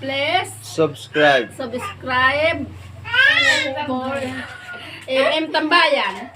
please subscribe. subscribe for MM Tambayan.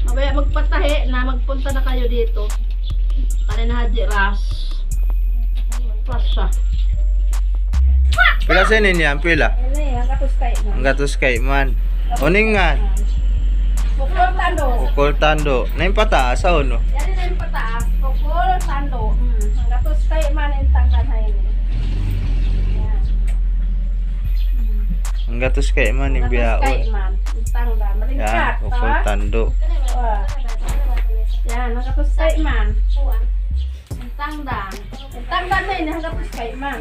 Mabaya magpatahi na magpunta na kayo dito. Kaya na Haji Ras. Pasya. Pila sa niya, pila. Ini ang katus kay mo. Ang gatos kay man. Uningan. Pukul tando. Ukol tando. Na yung pataas sa uno. Yan din ang pataas. Pukul tando. Ang katus kay man intang kanhay ni. Yan. Ang gatos kay man yung Katus biyaon. kay man intang da. Malingkat. Yan, ukol tando. Wah. Yan, ang katus kay man. Intang da. Intang da na ini ang katus kay man.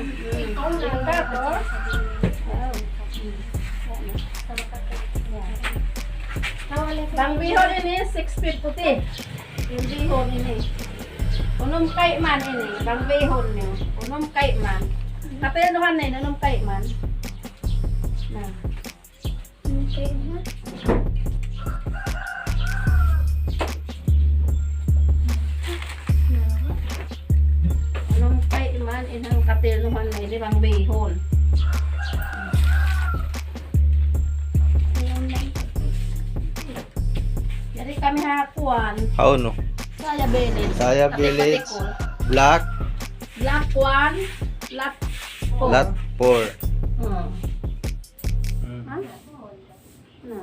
Malingkat oh. Bang bihon ini 650. Yung bihon ini. Unom kay man ini. Bang bihon niyo. Unom kay man. Katayanuhan na yun. Unom kay man. Na. Unom kay man. Inang katayanuhan na yun. Bang bihon. Jadi kami hakuan. Kauno. Saya Village. Saya Village. Patikol. Black. Black 1, Black 4. Lot 4. Hmm. Mm. Ha? Na.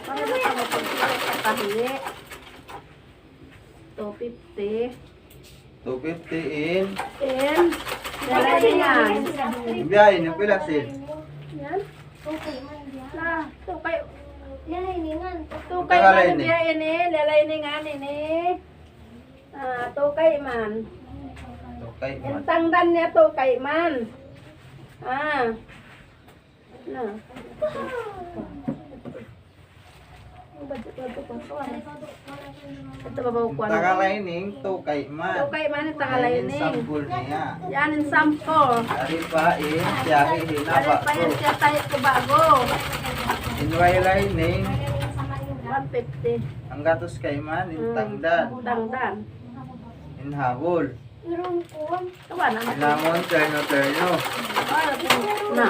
Para na kami sa tahiye. 250. 250 in. And, dalay din yan. Yung biyahe niyo, pila sin. Yan. Na, tukay. Tukay Tagalay man ni. biya ini, lalay ni nga ini. Ah, tukay man. Okay man. Intangdan niya tukay man. Ah. Na. Ito babaw ko. Tagalaining, tukay man. Tukay man yung tangalay Ayan ni. yung sampul niya. Yan yung sample. Dari pa in, biyahe hinaba Dali pa ko. yun siya tayo ko bago. Inway lining, 150. ang gatos kay man, intangdan, Tangdan. inhabol, Kawa na. inamon, terno. Na.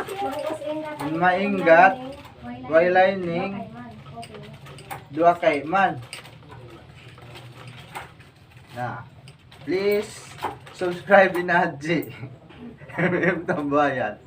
Inmaingat, way lining, dua kay man. Na, please, subscribe in Haji. MM Tambayan.